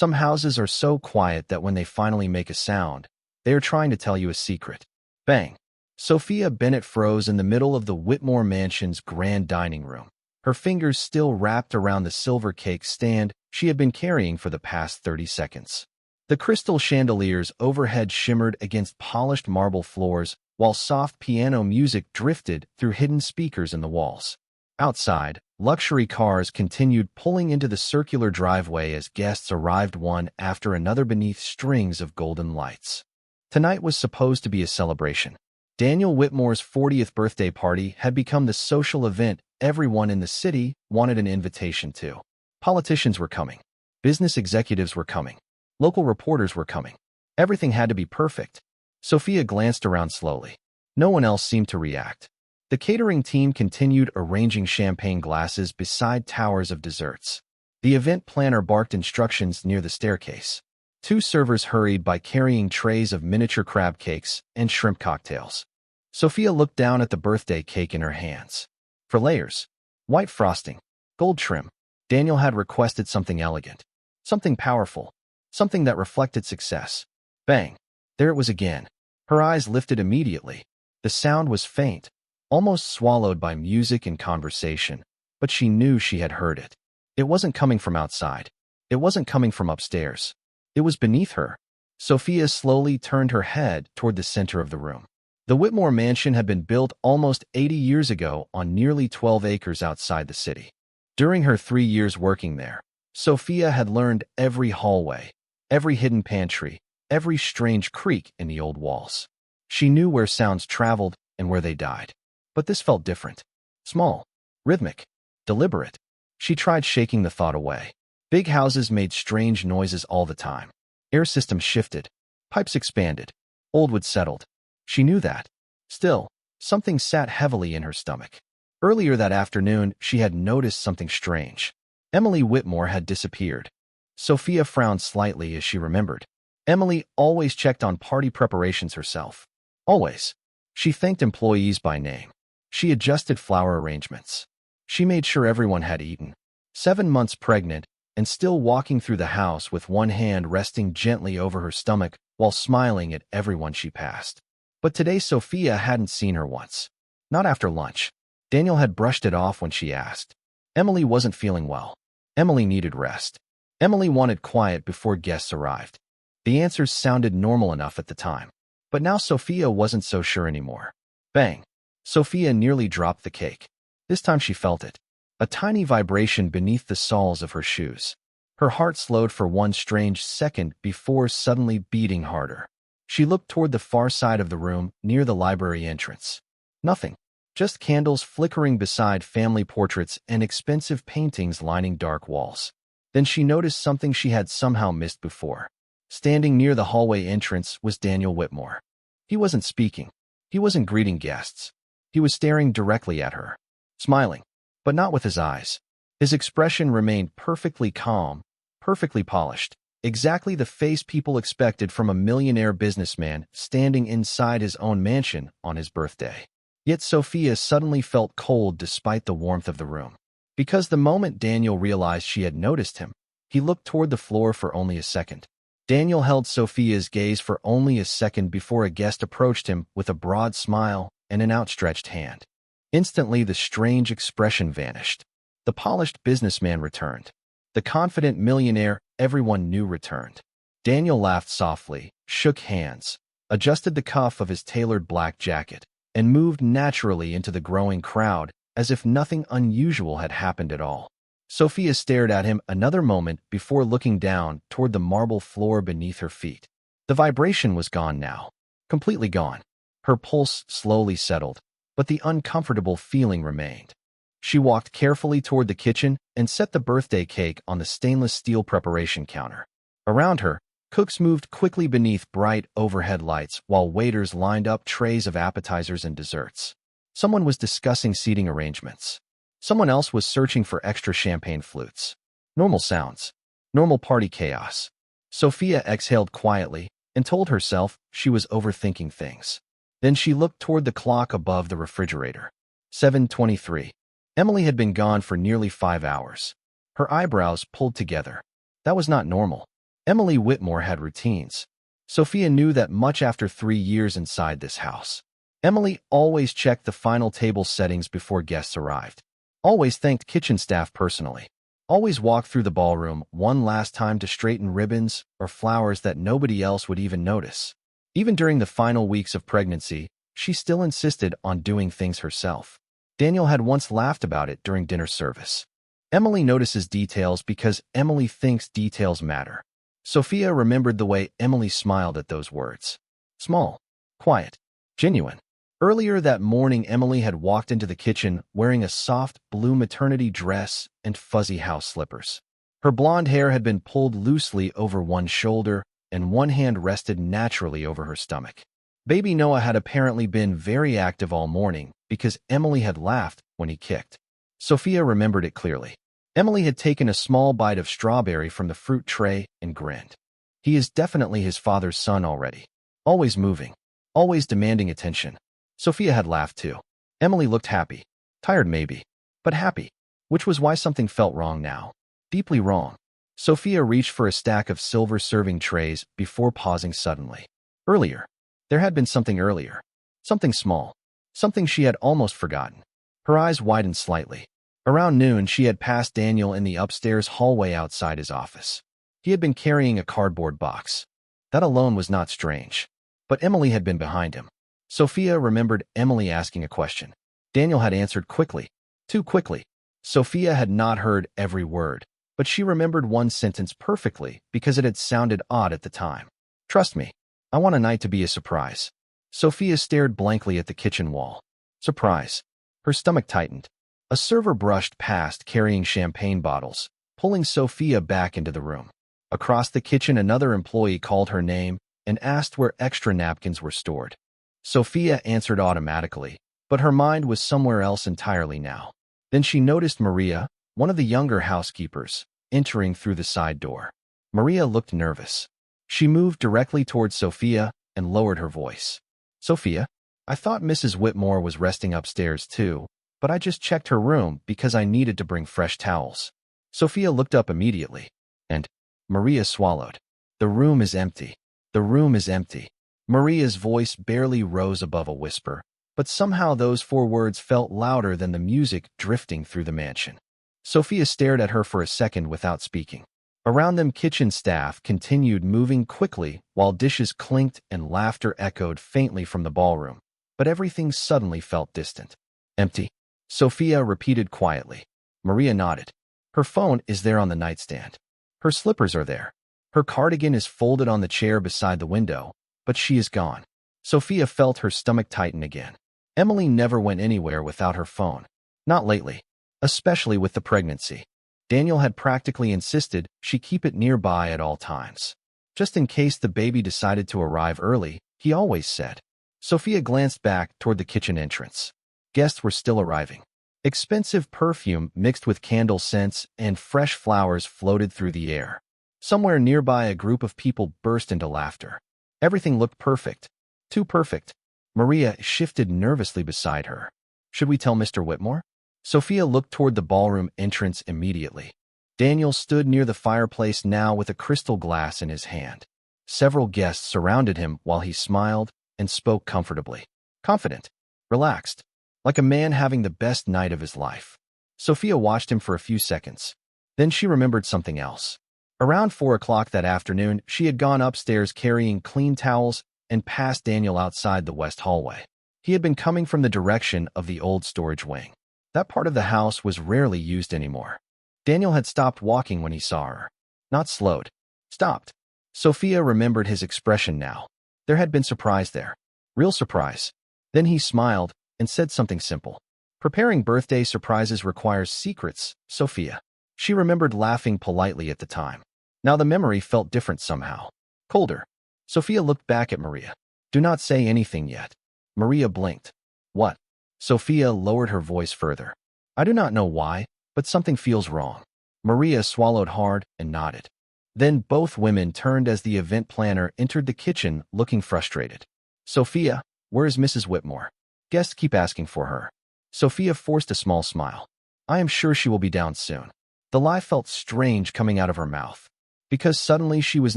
Some houses are so quiet that when they finally make a sound, they are trying to tell you a secret. Bang! Sophia Bennett froze in the middle of the Whitmore mansion's grand dining room, her fingers still wrapped around the silver cake stand she had been carrying for the past 30 seconds. The crystal chandeliers overhead shimmered against polished marble floors, while soft piano music drifted through hidden speakers in the walls. Outside, luxury cars continued pulling into the circular driveway as guests arrived one after another beneath strings of golden lights. Tonight was supposed to be a celebration. Daniel Whitmore's 40th birthday party had become the social event everyone in the city wanted an invitation to. Politicians were coming. Business executives were coming. Local reporters were coming. Everything had to be perfect. Sophia glanced around slowly. No one else seemed to react. The catering team continued arranging champagne glasses beside towers of desserts. The event planner barked instructions near the staircase. Two servers hurried by carrying trays of miniature crab cakes and shrimp cocktails. Sophia looked down at the birthday cake in her hands. For layers, white frosting, gold trim, Daniel had requested something elegant, something powerful, something that reflected success. Bang! There it was again. Her eyes lifted immediately. The sound was faint, almost swallowed by music and conversation, but she knew she had heard it. It wasn't coming from outside. It wasn't coming from upstairs. It was beneath her. Sophia slowly turned her head toward the center of the room. The Whitmore mansion had been built almost 80 years ago on nearly 12 acres outside the city. During her 3 years working there, Sophia had learned every hallway, every hidden pantry, every strange creak in the old walls. She knew where sounds traveled and where they died. But this felt different. Small, rhythmic, deliberate. She tried shaking the thought away. Big houses made strange noises all the time. Air systems shifted. Pipes expanded. Old wood settled. She knew that. Still, something sat heavily in her stomach. Earlier that afternoon, she had noticed something strange. Emily Whitmore had disappeared. Sophia frowned slightly as she remembered. Emily always checked on party preparations herself. Always. She thanked employees by name. She adjusted flower arrangements. She made sure everyone had eaten. 7 months pregnant, and still walking through the house with one hand resting gently over her stomach while smiling at everyone she passed. But today Sophia hadn't seen her once. Not after lunch. Daniel had brushed it off when she asked. Emily wasn't feeling well. Emily needed rest. Emily wanted quiet before guests arrived. The answers sounded normal enough at the time. But now Sophia wasn't so sure anymore. Bang! Sophia nearly dropped the cake. This time she felt it. A tiny vibration beneath the soles of her shoes. Her heart slowed for one strange second before suddenly beating harder. She looked toward the far side of the room, near the library entrance. Nothing. Just candles flickering beside family portraits and expensive paintings lining dark walls. Then she noticed something she had somehow missed before. Standing near the hallway entrance was Daniel Whitmore. He wasn't speaking. He wasn't greeting guests. He was staring directly at her. Smiling. But not with his eyes. His expression remained perfectly calm, perfectly polished. Exactly the face people expected from a millionaire businessman standing inside his own mansion on his birthday. Yet Sophia suddenly felt cold despite the warmth of the room. Because the moment Daniel realized she had noticed him, he looked toward the floor for only a second. Daniel held Sophia's gaze for only a second before a guest approached him with a broad smile and an outstretched hand. Instantly, the strange expression vanished. The polished businessman returned. The confident millionaire everyone knew returned. Daniel laughed softly, shook hands, adjusted the cuff of his tailored black jacket, and moved naturally into the growing crowd as if nothing unusual had happened at all. Sophia stared at him another moment before looking down toward the marble floor beneath her feet. The vibration was gone now. Completely gone. Her pulse slowly settled, but the uncomfortable feeling remained. She walked carefully toward the kitchen and set the birthday cake on the stainless steel preparation counter. Around her, cooks moved quickly beneath bright overhead lights while waiters lined up trays of appetizers and desserts. Someone was discussing seating arrangements. Someone else was searching for extra champagne flutes. Normal sounds. Normal party chaos. Sophia exhaled quietly and told herself she was overthinking things. Then she looked toward the clock above the refrigerator. 7:23. Emily had been gone for nearly 5 hours. Her eyebrows pulled together. That was not normal. Emily Whitmore had routines. Sophia knew that much after 3 years inside this house. Emily always checked the final table settings before guests arrived. Always thanked kitchen staff personally. Always walked through the ballroom one last time to straighten ribbons or flowers that nobody else would even notice. Even during the final weeks of pregnancy, she still insisted on doing things herself. Daniel had once laughed about it during dinner service. Emily notices details because Emily thinks details matter. Sophia remembered the way Emily smiled at those words. Small, quiet, genuine. Earlier that morning, Emily had walked into the kitchen wearing a soft blue maternity dress and fuzzy house slippers. Her blonde hair had been pulled loosely over one shoulder, and one hand rested naturally over her stomach. Baby Noah had apparently been very active all morning because Emily had laughed when he kicked. Sophia remembered it clearly. Emily had taken a small bite of strawberry from the fruit tray and grinned. He is definitely his father's son already. Always moving. Always demanding attention. Sophia had laughed too. Emily looked happy. Tired maybe, but happy. Which was why something felt wrong now. Deeply wrong. Sophia reached for a stack of silver serving trays before pausing suddenly. Earlier. There had been something earlier. Something small. Something she had almost forgotten. Her eyes widened slightly. Around noon, she had passed Daniel in the upstairs hallway outside his office. He had been carrying a cardboard box. That alone was not strange. But Emily had been behind him. Sophia remembered Emily asking a question. Daniel had answered quickly. Too quickly. Sophia had not heard every word, but she remembered one sentence perfectly because it had sounded odd at the time. Trust me. I want a night to be a surprise. Sophia stared blankly at the kitchen wall. Surprise. Her stomach tightened. A server brushed past carrying champagne bottles, pulling Sophia back into the room. Across the kitchen, another employee called her name and asked where extra napkins were stored. Sophia answered automatically, but her mind was somewhere else entirely now. Then she noticed Maria, one of the younger housekeepers, entering through the side door. Maria looked nervous. She moved directly towards Sophia and lowered her voice. Sophia, I thought Mrs. Whitmore was resting upstairs too, but I just checked her room because I needed to bring fresh towels. Sophia looked up immediately, and Maria swallowed. The room is empty. The room is empty. Maria's voice barely rose above a whisper, but somehow those 4 words felt louder than the music drifting through the mansion. Sophia stared at her for a second without speaking. Around them, kitchen staff continued moving quickly while dishes clinked and laughter echoed faintly from the ballroom, but everything suddenly felt distant. Empty. Sophia repeated quietly. Maria nodded. Her phone is there on the nightstand. Her slippers are there. Her cardigan is folded on the chair beside the window, but she is gone. Sophia felt her stomach tighten again. Emily never went anywhere without her phone. Not lately. Especially with the pregnancy. Daniel had practically insisted she keep it nearby at all times. Just in case the baby decided to arrive early, he always said. Sophia glanced back toward the kitchen entrance. Guests were still arriving. Expensive perfume mixed with candle scents and fresh flowers floated through the air. Somewhere nearby, a group of people burst into laughter. Everything looked perfect. Too perfect. Maria shifted nervously beside her. Should we tell Mr. Whitmore? Sophia looked toward the ballroom entrance immediately. Daniel stood near the fireplace now with a crystal glass in his hand. Several guests surrounded him while he smiled and spoke comfortably. Confident. Relaxed. Like a man having the best night of his life. Sophia watched him for a few seconds. Then she remembered something else. Around 4 o'clock that afternoon, she had gone upstairs carrying clean towels and passed Daniel outside the west hallway. He had been coming from the direction of the old storage wing. That part of the house was rarely used anymore. Daniel had stopped walking when he saw her. Not slowed. Stopped. Sophia remembered his expression now. There had been surprise there. Real surprise. Then he smiled and said something simple. Preparing birthday surprises requires secrets, Sophia. She remembered laughing politely at the time. Now the memory felt different somehow. Colder. Sophia looked back at Maria. Do not say anything yet. Maria blinked. What? Sophia lowered her voice further. I do not know why, but something feels wrong. Maria swallowed hard and nodded. Then both women turned as the event planner entered the kitchen looking frustrated. Sophia, where is Mrs. Whitmore? Guests keep asking for her. Sophia forced a small smile. I am sure she will be down soon. The lie felt strange coming out of her mouth. because suddenly she was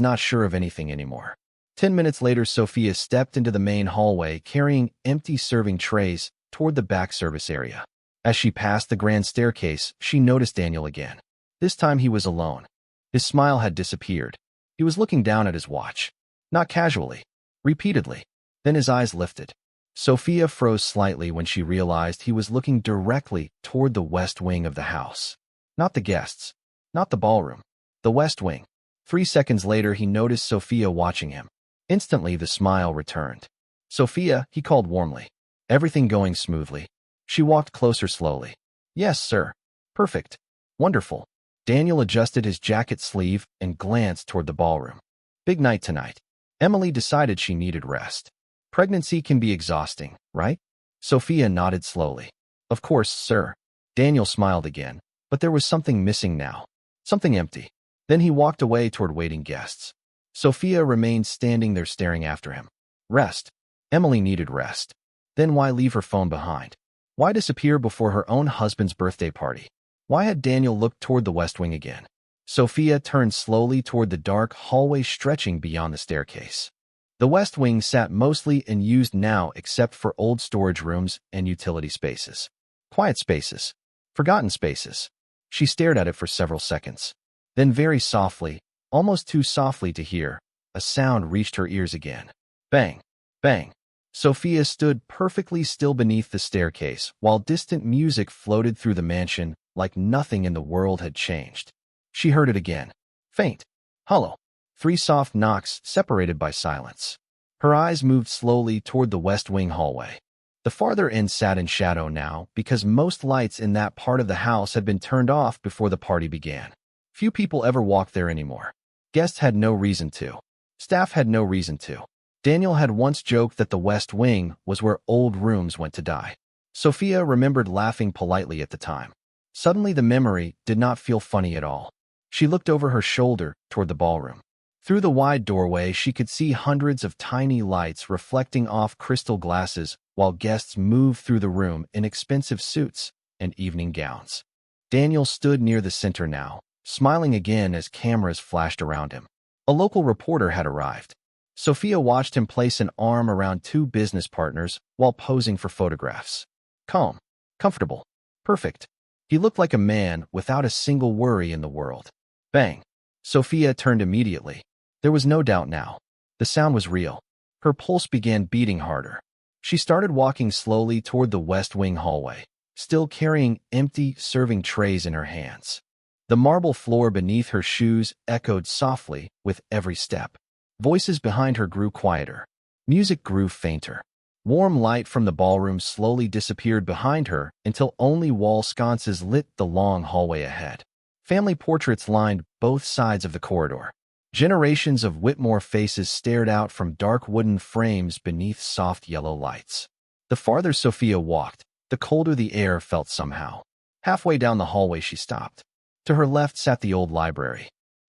not sure of anything anymore. 10 minutes later, Sophia stepped into the main hallway carrying empty serving trays toward the back service area. As she passed the grand staircase, she noticed Daniel again. This time he was alone. His smile had disappeared. He was looking down at his watch. Not casually. Repeatedly. Then his eyes lifted. Sophia froze slightly when she realized he was looking directly toward the west wing of the house. Not the guests. Not the ballroom. The west wing. 3 seconds later, he noticed Sophia watching him. Instantly, the smile returned. "Sophia," he called warmly. "Everything going smoothly?" She walked closer slowly. "Yes, sir. Perfect. Wonderful." Daniel adjusted his jacket sleeve and glanced toward the ballroom. "Big night tonight." Emily decided she needed rest. "Pregnancy can be exhausting, right?" Sophia nodded slowly. "Of course, sir." Daniel smiled again, but there was something missing now. Something empty. Then he walked away toward waiting guests. Sophia remained standing there staring after him. Rest. Emily needed rest. Then why leave her phone behind? Why disappear before her own husband's birthday party? Why had Daniel looked toward the west wing again? Sophia turned slowly toward the dark hallway stretching beyond the staircase. The west wing sat mostly unused now except for old storage rooms and utility spaces. Quiet spaces. Forgotten spaces. She stared at it for several seconds. Then very softly, almost too softly to hear, a sound reached her ears again. Bang. Bang. Sophia stood perfectly still beneath the staircase while distant music floated through the mansion like nothing in the world had changed. She heard it again. Faint. Hollow. 3 soft knocks separated by silence. Her eyes moved slowly toward the west wing hallway. The farther end sat in shadow now because most lights in that part of the house had been turned off before the party began. Few people ever walked there anymore. Guests had no reason to. Staff had no reason to. Daniel had once joked that the west wing was where old rooms went to die. Sophia remembered laughing politely at the time. Suddenly the memory did not feel funny at all. She looked over her shoulder toward the ballroom. Through the wide doorway, she could see hundreds of tiny lights reflecting off crystal glasses while guests moved through the room in expensive suits and evening gowns. Daniel stood near the center now, smiling again as cameras flashed around him. A local reporter had arrived. Sophia watched him place an arm around 2 business partners while posing for photographs. Calm, comfortable, perfect. He looked like a man without a single worry in the world. Bang. Sophia turned immediately. There was no doubt now. The sound was real. Her pulse began beating harder. She started walking slowly toward the west wing hallway, still carrying empty serving trays in her hands. The marble floor beneath her shoes echoed softly with every step. Voices behind her grew quieter. Music grew fainter. Warm light from the ballroom slowly disappeared behind her until only wall sconces lit the long hallway ahead. Family portraits lined both sides of the corridor. Generations of Whitmore faces stared out from dark wooden frames beneath soft yellow lights. The farther Sophia walked, the colder the air felt somehow. Halfway down the hallway she stopped. To her left sat the old library.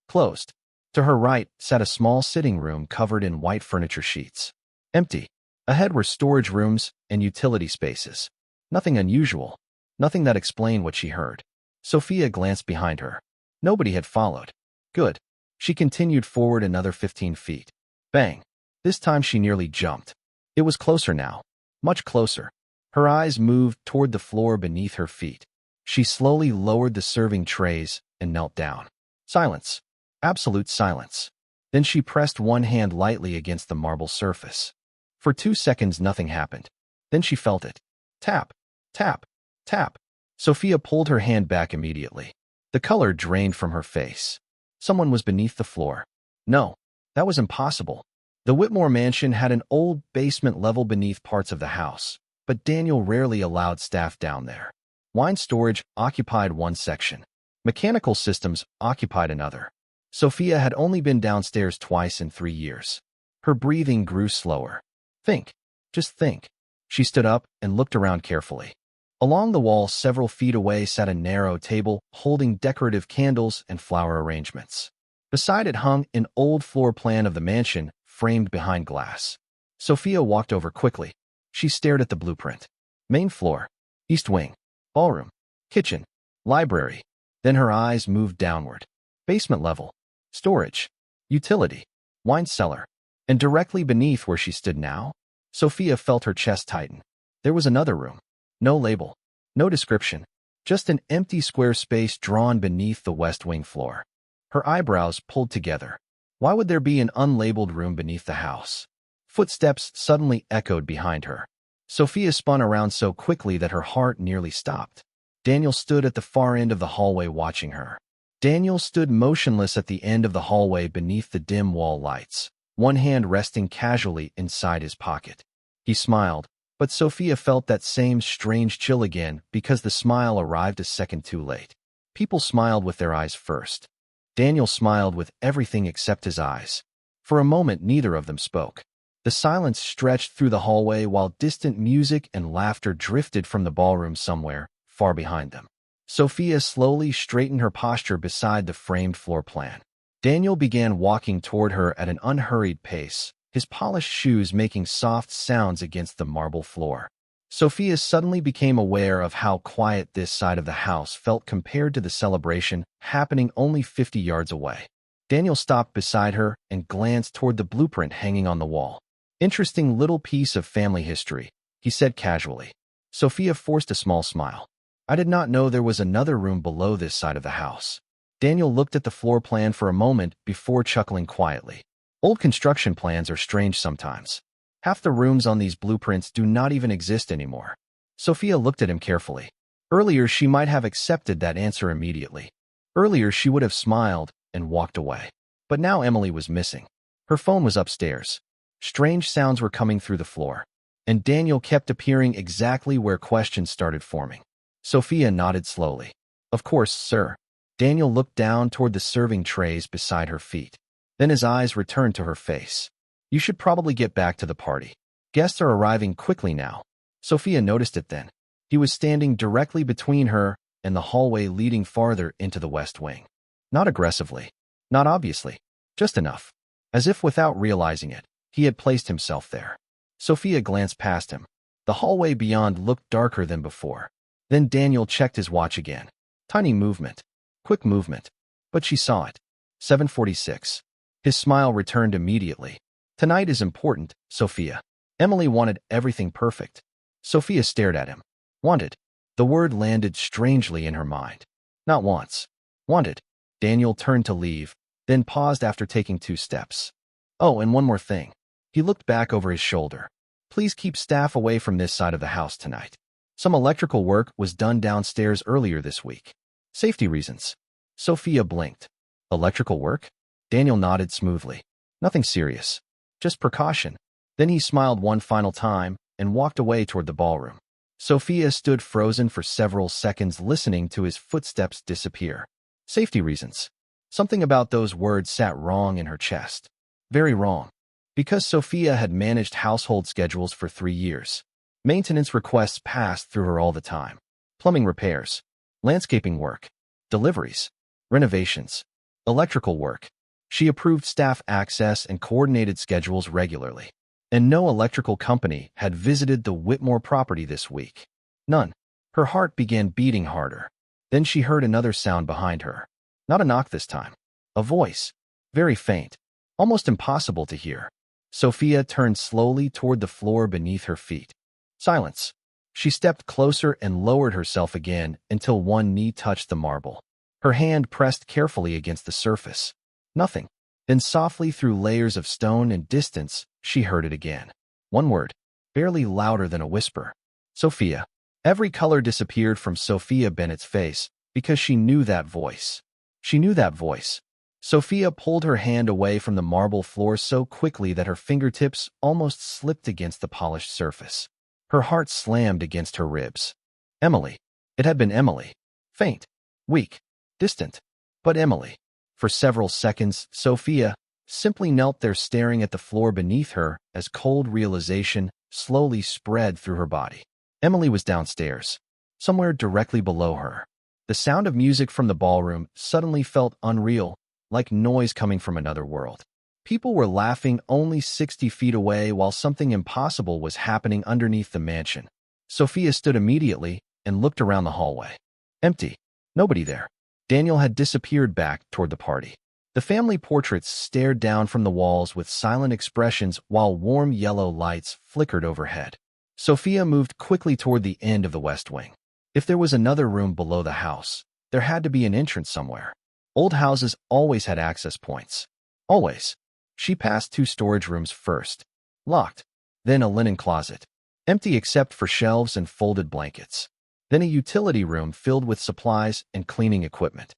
Closed. To her right sat a small sitting room covered in white furniture sheets. Empty. Ahead were storage rooms and utility spaces. Nothing unusual. Nothing that explained what she heard. Sophia glanced behind her. Nobody had followed. Good. She continued forward another 15 feet. Bang. This time she nearly jumped. It was closer now. Much closer. Her eyes moved toward the floor beneath her feet. She slowly lowered the serving trays and knelt down. Silence. Absolute silence. Then she pressed one hand lightly against the marble surface. For 2 seconds nothing happened. Then she felt it. Tap. Tap. Tap. Sophia pulled her hand back immediately. The color drained from her face. Someone was beneath the floor. No, that was impossible. The Whitmore mansion had an old basement level beneath parts of the house, but Daniel rarely allowed staff down there. Wine storage occupied one section. Mechanical systems occupied another. Sophia had only been downstairs twice in 3 years. Her breathing grew slower. Think. Just think. She stood up and looked around carefully. Along the wall several feet away sat a narrow table holding decorative candles and flower arrangements. Beside it hung an old floor plan of the mansion framed behind glass. Sophia walked over quickly. She stared at the blueprint. Main floor. East wing. Ballroom. Kitchen. Library. Then her eyes moved downward. Basement level. storage, utility, wine cellar. And directly beneath where she stood now, Sophia felt her chest tighten. There was another room. No label, no description, just an empty square space drawn beneath the west wing floor. Her eyebrows pulled together. Why would there be an unlabeled room beneath the house? Footsteps suddenly echoed behind her. Sophia spun around so quickly that her heart nearly stopped. Daniel stood at the far end of the hallway watching her. Daniel stood motionless at the end of the hallway beneath the dim wall lights, one hand resting casually inside his pocket. He smiled, but Sophia felt that same strange chill again because the smile arrived a second too late. People smiled with their eyes first. Daniel smiled with everything except his eyes. For a moment, neither of them spoke. The silence stretched through the hallway while distant music and laughter drifted from the ballroom somewhere far behind them. Sophia slowly straightened her posture beside the framed floor plan. Daniel began walking toward her at an unhurried pace, his polished shoes making soft sounds against the marble floor. Sophia suddenly became aware of how quiet this side of the house felt compared to the celebration happening only 50 yards away. Daniel stopped beside her and glanced toward the blueprint hanging on the wall. "Interesting little piece of family history," he said casually. Sophia forced a small smile. "I did not know there was another room below this side of the house." Daniel looked at the floor plan for a moment before chuckling quietly. Old construction plans are strange sometimes. Half the rooms on these blueprints do not even exist anymore. Sophia looked at him carefully. Earlier, she might have accepted that answer immediately. Earlier, she would have smiled and walked away. But now Emily was missing. Her phone was upstairs. Strange sounds were coming through the floor, and Daniel kept appearing exactly where questions started forming. Sophia nodded slowly. "Of course, sir." Daniel looked down toward the serving trays beside her feet. Then his eyes returned to her face. "You should probably get back to the party. Guests are arriving quickly now." Sophia noticed it then. He was standing directly between her and the hallway leading farther into the west wing. Not aggressively, not obviously, just enough. As if without realizing it, he had placed himself there. Sophia glanced past him. The hallway beyond looked darker than before. Then Daniel checked his watch again. Tiny movement. Quick movement. But she saw it. 7:46. His smile returned immediately. "Tonight is important, Sophia." Emily wanted everything perfect. Sophia stared at him. Wanted. The word landed strangely in her mind. Not once. Wanted. Daniel turned to leave, then paused after taking 2 steps. "Oh, and one more thing." He looked back over his shoulder. "Please keep staff away from this side of the house tonight. Some electrical work was done downstairs earlier this week. Safety reasons." Sophia blinked. "Electrical work?" Daniel nodded smoothly. "Nothing serious. Just precaution." Then he smiled one final time and walked away toward the ballroom. Sophia stood frozen for several seconds listening to his footsteps disappear. Safety reasons. Something about those words sat wrong in her chest. Very wrong. Because Sophia had managed household schedules for 3 years. Maintenance requests passed through her all the time. Plumbing repairs, landscaping work, deliveries, renovations, electrical work. She approved staff access and coordinated schedules regularly. And no electrical company had visited the Whitmore property this week. None. Her heart began beating harder. Then she heard another sound behind her. Not a knock this time. A voice. Very faint. Almost impossible to hear. Sophia turned slowly toward the floor beneath her feet. Silence. She stepped closer and lowered herself again until one knee touched the marble. Her hand pressed carefully against the surface. Nothing. Then softly through layers of stone and distance, she heard it again. One word, barely louder than a whisper. Sophia. Every color disappeared from Sophia Bennett's face because she knew that voice. She knew that voice. Sophia pulled her hand away from the marble floor so quickly that her fingertips almost slipped against the polished surface. Her heart slammed against her ribs. Emily. It had been Emily. Faint. Weak. Distant. But Emily. For several seconds, Sophia simply knelt there staring at the floor beneath her as cold realization slowly spread through her body. Emily was downstairs, somewhere directly below her. The sound of music from the ballroom suddenly felt unreal, like noise coming from another world. People were laughing only 60 feet away while something impossible was happening underneath the mansion. Sophia stood immediately and looked around the hallway. Empty. Nobody there. Daniel had disappeared back toward the party. The family portraits stared down from the walls with silent expressions while warm yellow lights flickered overhead. Sophia moved quickly toward the end of the west wing. If there was another room below the house, there had to be an entrance somewhere. Old houses always had access points. Always. She passed 2 storage rooms first. Locked. Then a linen closet. Empty except for shelves and folded blankets. Then a utility room filled with supplies and cleaning equipment.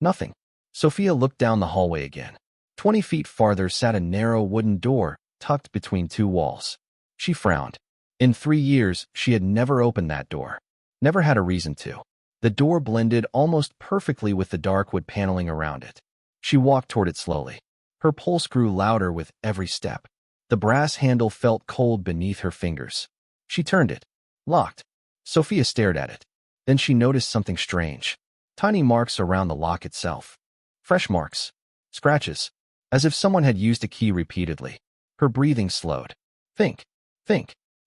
Nothing. Sophia looked down the hallway again. 20 feet farther sat a narrow wooden door tucked between 2 walls. She frowned. In 3 years, she had never opened that door. Never had a reason to. The door blended almost perfectly with the dark wood paneling around it. She walked toward it slowly. Her pulse grew louder with every step. The brass handle felt cold beneath her fingers. She turned it. Locked. Sophia stared at it. Then she noticed something strange. Tiny marks around the lock itself. Fresh marks. Scratches. As if someone had used a key repeatedly. Her breathing slowed. Think.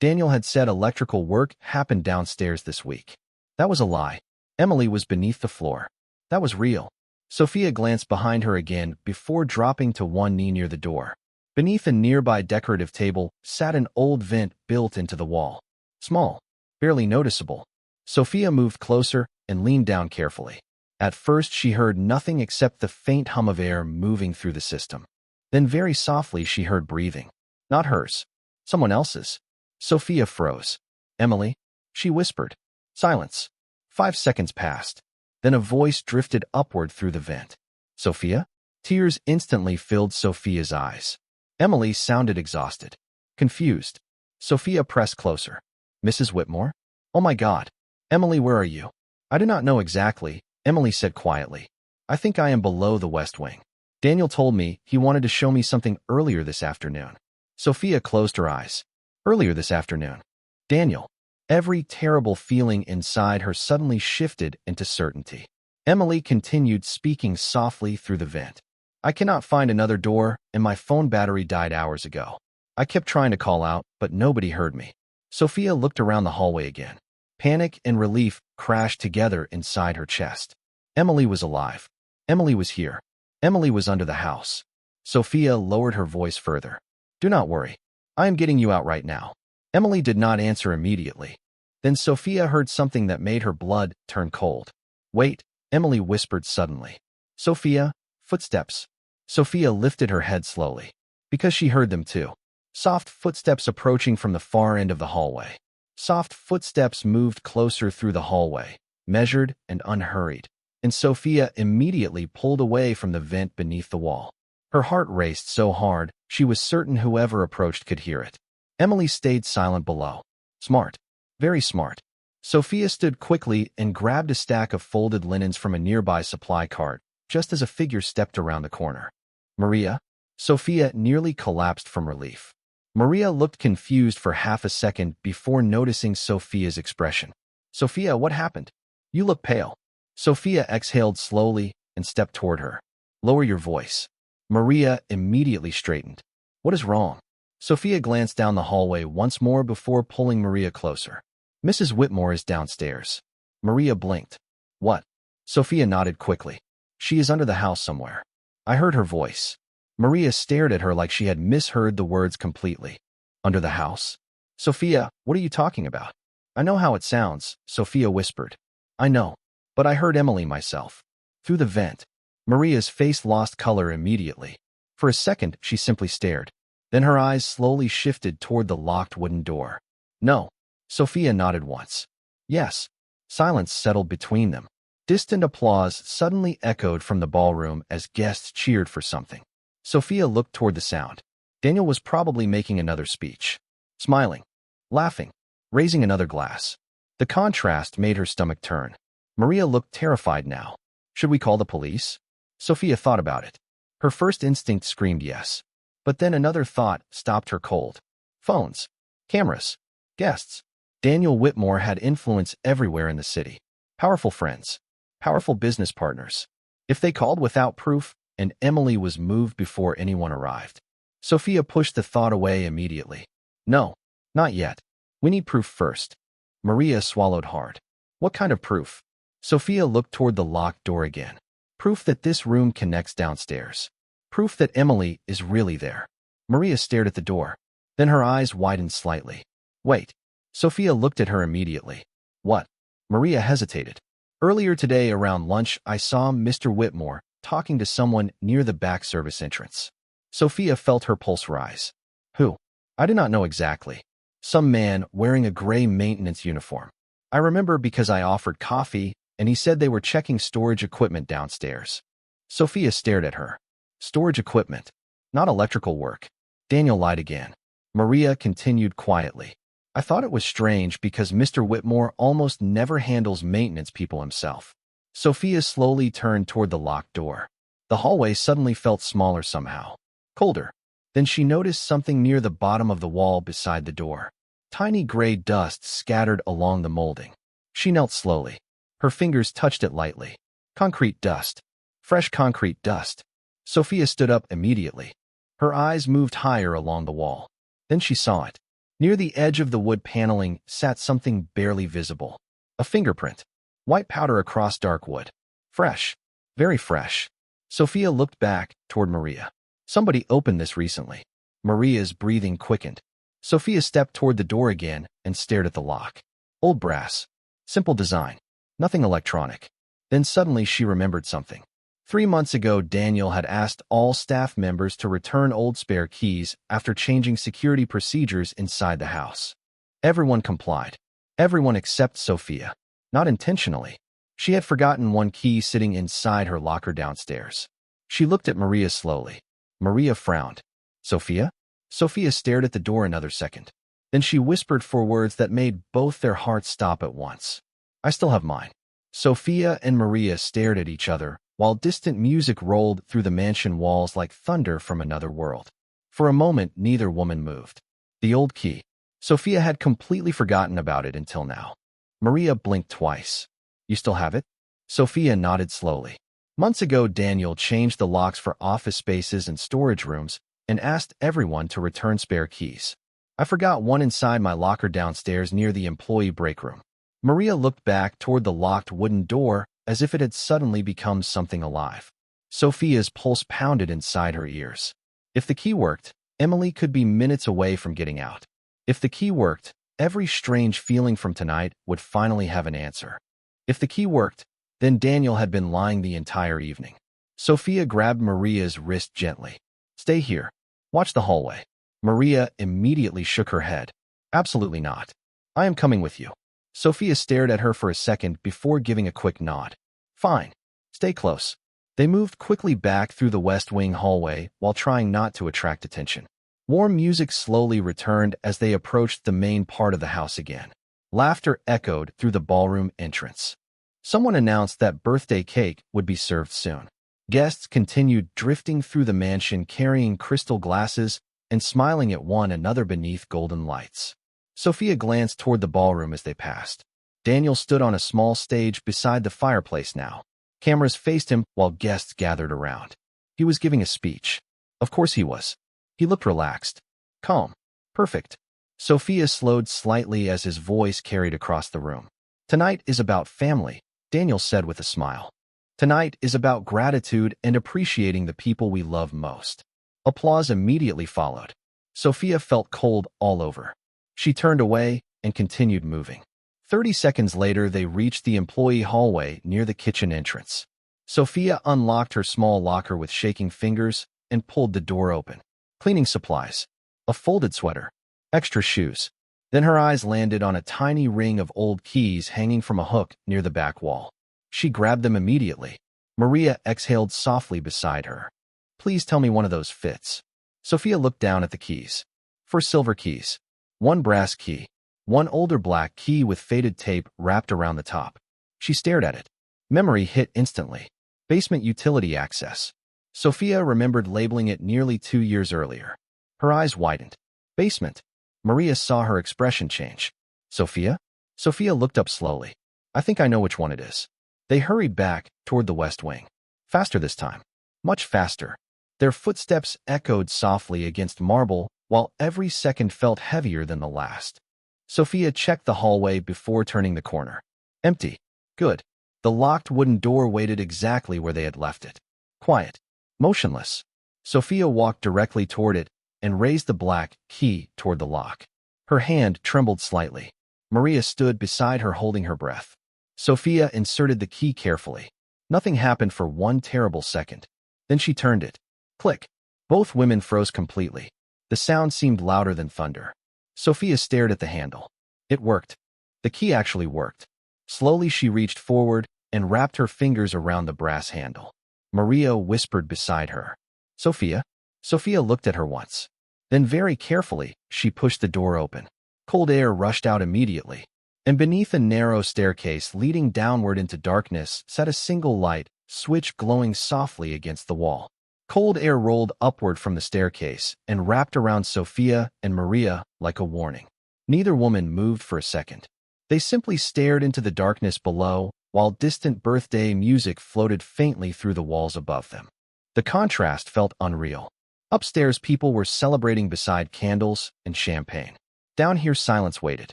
Daniel had said electrical work happened downstairs this week. That was a lie. Emily was beneath the floor. That was real. Sophia glanced behind her again before dropping to one knee near the door. Beneath a nearby decorative table sat an old vent built into the wall. Small. Barely noticeable. Sophia moved closer and leaned down carefully. At first she heard nothing except the faint hum of air moving through the system. Then very softly she heard breathing. Not hers. Someone else's. Sophia froze. Emily? She whispered. Silence. 5 seconds passed. Then a voice drifted upward through the vent. Sophia? Tears instantly filled Sophia's eyes. Emily sounded exhausted. Confused. Sophia pressed closer. Mrs. Whitmore? Oh my God. Emily, where are you? I do not know exactly, Emily said quietly. I think I am below the west wing. Daniel told me he wanted to show me something earlier this afternoon. Sophia closed her eyes. Earlier this afternoon. Daniel. Every terrible feeling inside her suddenly shifted into certainty. Emily continued speaking softly through the vent. I cannot find another door, and my phone battery died hours ago. I kept trying to call out, but nobody heard me. Sophia looked around the hallway again. Panic and relief crashed together inside her chest. Emily was alive. Emily was here. Emily was under the house. Sophia lowered her voice further. Do not worry. I am getting you out right now. Emily did not answer immediately. Then Sophia heard something that made her blood turn cold. Wait, Emily whispered suddenly. Sophia, footsteps. Sophia lifted her head slowly. Because she heard them too. Soft footsteps approaching from the far end of the hallway. Soft footsteps moved closer through the hallway, measured and unhurried, and Sophia immediately pulled away from the vent beneath the wall. Her heart raced so hard, she was certain whoever approached could hear it. Emily stayed silent below. Smart. Very smart. Sophia stood quickly and grabbed a stack of folded linens from a nearby supply cart, just as a figure stepped around the corner. Maria? Sophia nearly collapsed from relief. Maria looked confused for half a second before noticing Sophia's expression. Sophia, what happened? You look pale. Sophia exhaled slowly and stepped toward her. Lower your voice. Maria immediately straightened. What is wrong? Sophia glanced down the hallway once more before pulling Maria closer. Mrs. Whitmore is downstairs. Maria blinked. What? Sophia nodded quickly. She is under the house somewhere. I heard her voice. Maria stared at her like she had misheard the words completely. Under the house? Sophia, what are you talking about? I know how it sounds, Sophia whispered. I know, but I heard Emily myself. Through the vent. Maria's face lost color immediately. For a second, she simply stared. Then her eyes slowly shifted toward the locked wooden door. No. Sophia nodded once. Yes. Silence settled between them. Distant applause suddenly echoed from the ballroom as guests cheered for something. Sophia looked toward the sound. Daniel was probably making another speech. Smiling. Laughing. Raising another glass. The contrast made her stomach turn. Maria looked terrified now. Should we call the police? Sophia thought about it. Her first instinct screamed yes. But then another thought stopped her cold. Phones. Cameras. Guests. Daniel Whitmore had influence everywhere in the city. Powerful friends. Powerful business partners. If they called without proof, and Emily was moved before anyone arrived. Sophia pushed the thought away immediately. No, not yet. We need proof first. Maria swallowed hard. What kind of proof? Sophia looked toward the locked door again. Proof that this room connects downstairs. Proof that Emily is really there. Maria stared at the door. Then her eyes widened slightly. Wait. Sophia looked at her immediately. What? Maria hesitated. Earlier today around lunch, I saw Mr. Whitmore talking to someone near the back service entrance. Sophia felt her pulse rise. Who? I do not know exactly. Some man wearing a gray maintenance uniform. I remember because I offered coffee, and he said they were checking storage equipment downstairs. Sophia stared at her. Storage equipment, not electrical work. Daniel lied again. Maria continued quietly. I thought it was strange because Mr. Whitmore almost never handles maintenance people himself. Sophia slowly turned toward the locked door. The hallway suddenly felt smaller somehow. Colder. Then she noticed something near the bottom of the wall beside the door. Tiny gray dust scattered along the molding. She knelt slowly. Her fingers touched it lightly. Concrete dust. Fresh concrete dust. Sophia stood up immediately. Her eyes moved higher along the wall. Then she saw it. Near the edge of the wood paneling sat something barely visible. A fingerprint. White powder across dark wood. Fresh. Very fresh. Sophia looked back toward Maria. Somebody opened this recently. Maria's breathing quickened. Sophia stepped toward the door again and stared at the lock. Old brass. Simple design. Nothing electronic. Then suddenly she remembered something. 3 months ago, Daniel had asked all staff members to return old spare keys after changing security procedures inside the house. Everyone complied. Everyone except Sophia. Not intentionally. She had forgotten one key sitting inside her locker downstairs. She looked at Maria slowly. Maria frowned. Sophia? Sophia stared at the door another second. Then she whispered 4 words that made both their hearts stop at once. I still have mine. Sophia and Maria stared at each other, while distant music rolled through the mansion walls like thunder from another world. For a moment, neither woman moved. The old key. Sophia had completely forgotten about it until now. Maria blinked twice. You still have it? Sophia nodded slowly. Months ago, Daniel changed the locks for office spaces and storage rooms and asked everyone to return spare keys. I forgot one inside my locker downstairs near the employee break room. Maria looked back toward the locked wooden door as if it had suddenly become something alive. Sophia's pulse pounded inside her ears. If the key worked, Emily could be minutes away from getting out. If the key worked, every strange feeling from tonight would finally have an answer. If the key worked, then Daniel had been lying the entire evening. Sophia grabbed Maria's wrist gently. Stay here. Watch the hallway. Maria immediately shook her head. Absolutely not. I am coming with you. Sophia stared at her for a second before giving a quick nod. Fine. Stay close. They moved quickly back through the West Wing hallway while trying not to attract attention. Warm music slowly returned as they approached the main part of the house again. Laughter echoed through the ballroom entrance. Someone announced that birthday cake would be served soon. Guests continued drifting through the mansion carrying crystal glasses and smiling at one another beneath golden lights. Sophia glanced toward the ballroom as they passed. Daniel stood on a small stage beside the fireplace now. Cameras faced him while guests gathered around. He was giving a speech. Of course he was. He looked relaxed. Calm. Perfect. Sophia slowed slightly as his voice carried across the room. Tonight is about family, Daniel said with a smile. Tonight is about gratitude and appreciating the people we love most. Applause immediately followed. Sophia felt cold all over. She turned away and continued moving. 30 seconds later, they reached the employee hallway near the kitchen entrance. Sophia unlocked her small locker with shaking fingers and pulled the door open. Cleaning supplies. A folded sweater. Extra shoes. Then her eyes landed on a tiny ring of old keys hanging from a hook near the back wall. She grabbed them immediately. Maria exhaled softly beside her. Please tell me one of those fits. Sophia looked down at the keys. 4 silver keys. 1 brass key. 1 older black key with faded tape wrapped around the top. She stared at it. Memory hit instantly. Basement utility access. Sophia remembered labeling it nearly 2 years earlier. Her eyes widened. Basement. Maria saw her expression change. Sophia? Sophia looked up slowly. I think I know which one it is. They hurried back toward the West Wing. Faster this time. Much faster. Their footsteps echoed softly against marble, while every second felt heavier than the last. Sophia checked the hallway before turning the corner. Empty. Good. The locked wooden door waited exactly where they had left it. Quiet. Motionless. Sophia walked directly toward it and raised the black key toward the lock. Her hand trembled slightly. Maria stood beside her holding her breath. Sophia inserted the key carefully. Nothing happened for one terrible second. Then she turned it. Click. Both women froze completely. The sound seemed louder than thunder. Sophia stared at the handle. It worked. The key actually worked. Slowly she reached forward and wrapped her fingers around the brass handle. Maria whispered beside her. Sophia? Sophia looked at her once. Then very carefully, she pushed the door open. Cold air rushed out immediately. And beneath a narrow staircase leading downward into darkness sat a single light switch glowing softly against the wall. Cold air rolled upward from the staircase and wrapped around Sophia and Maria like a warning. Neither woman moved for a second. They simply stared into the darkness below, while distant birthday music floated faintly through the walls above them. The contrast felt unreal. Upstairs, people were celebrating beside candles and champagne. Down here, silence waited.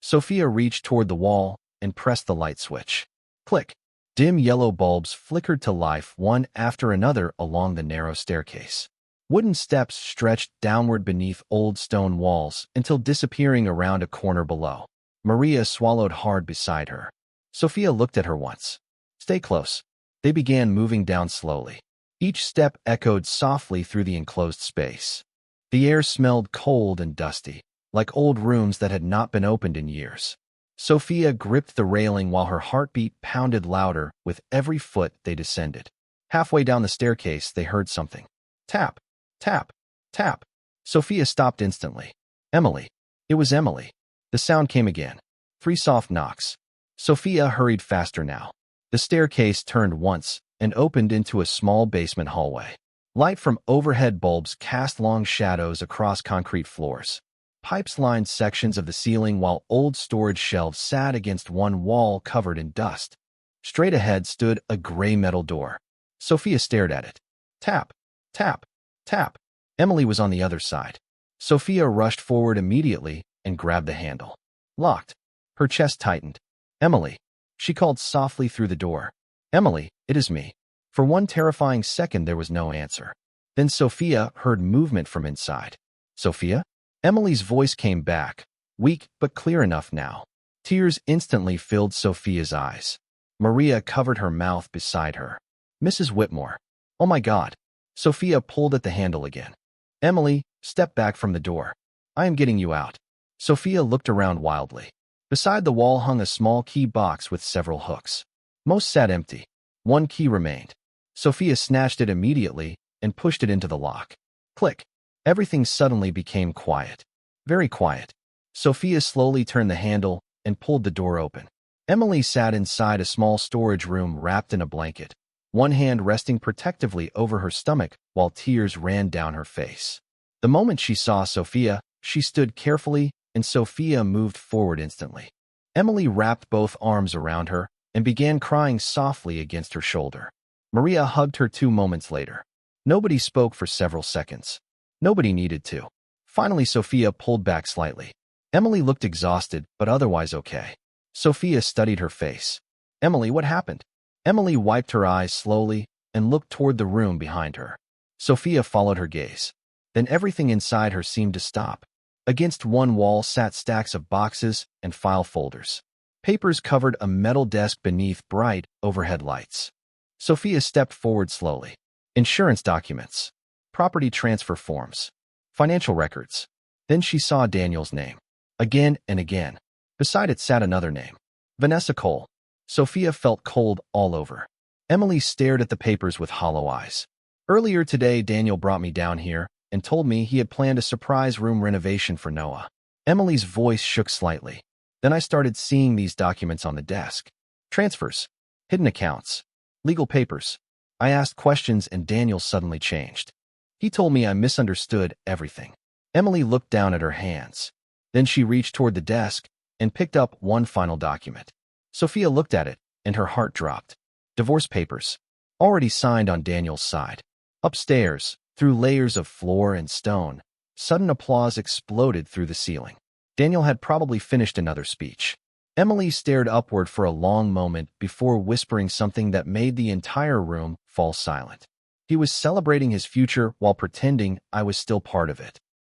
Sophia reached toward the wall and pressed the light switch. Click. Dim yellow bulbs flickered to life one after another along the narrow staircase. Wooden steps stretched downward beneath old stone walls until disappearing around a corner below. Maria swallowed hard beside her. Sophia looked at her once. Stay close. They began moving down slowly. Each step echoed softly through the enclosed space. The air smelled cold and dusty, like old rooms that had not been opened in years. Sophia gripped the railing while her heartbeat pounded louder with every foot they descended. Halfway down the staircase, they heard something. Tap, tap, tap. Sophia stopped instantly. Emily. It was Emily. The sound came again. 3 soft knocks. Sophia hurried faster now. The staircase turned once and opened into a small basement hallway. Light from overhead bulbs cast long shadows across concrete floors. Pipes lined sections of the ceiling while old storage shelves sat against one wall covered in dust. Straight ahead stood a gray metal door. Sophia stared at it. Tap, tap, tap. Emily was on the other side. Sophia rushed forward immediately and grabbed the handle. Locked. Her chest tightened. Emily. She called softly through the door. Emily, it is me. For one terrifying second there was no answer. Then Sophia heard movement from inside. Sophia? Emily's voice came back, weak but clear enough now. Tears instantly filled Sophia's eyes. Maria covered her mouth beside her. Mrs. Whitmore. Oh my God. Sophia pulled at the handle again. Emily, step back from the door. I am getting you out. Sophia looked around wildly. Beside the wall hung a small key box with several hooks. Most sat empty. One key remained. Sophia snatched it immediately and pushed it into the lock. Click. Everything suddenly became quiet. Very quiet. Sophia slowly turned the handle and pulled the door open. Emily sat inside a small storage room wrapped in a blanket, one hand resting protectively over her stomach while tears ran down her face. The moment she saw Sophia, she stood carefully and Sophia moved forward instantly. Emily wrapped both arms around her and began crying softly against her shoulder. Maria hugged her 2 moments later. Nobody spoke for several seconds. Nobody needed to. Finally, Sophia pulled back slightly. Emily looked exhausted, but otherwise okay. Sophia studied her face. Emily, what happened? Emily wiped her eyes slowly and looked toward the room behind her. Sophia followed her gaze. Then everything inside her seemed to stop. Against one wall sat stacks of boxes and file folders. Papers covered a metal desk beneath bright overhead lights. Sophia stepped forward slowly. Insurance documents. Property transfer forms. Financial records. Then she saw Daniel's name. Again and again. Beside it sat another name. Vanessa Cole. Sophia felt cold all over. Emily stared at the papers with hollow eyes. Earlier today, Daniel brought me down here and told me he had planned a surprise room renovation for Noah. Emily's voice shook slightly. Then I started seeing these documents on the desk. Transfers. Hidden accounts. Legal papers. I asked questions and Daniel suddenly changed. He told me I misunderstood everything. Emily looked down at her hands. Then she reached toward the desk and picked up one final document. Sophia looked at it and her heart dropped. Divorce papers. Already signed on Daniel's side. Upstairs, through layers of floor and stone, sudden applause exploded through the ceiling. Daniel had probably finished another speech. Emily stared upward for a long moment before whispering something that made the entire room fall silent. He was celebrating his future while pretending I was still part of it.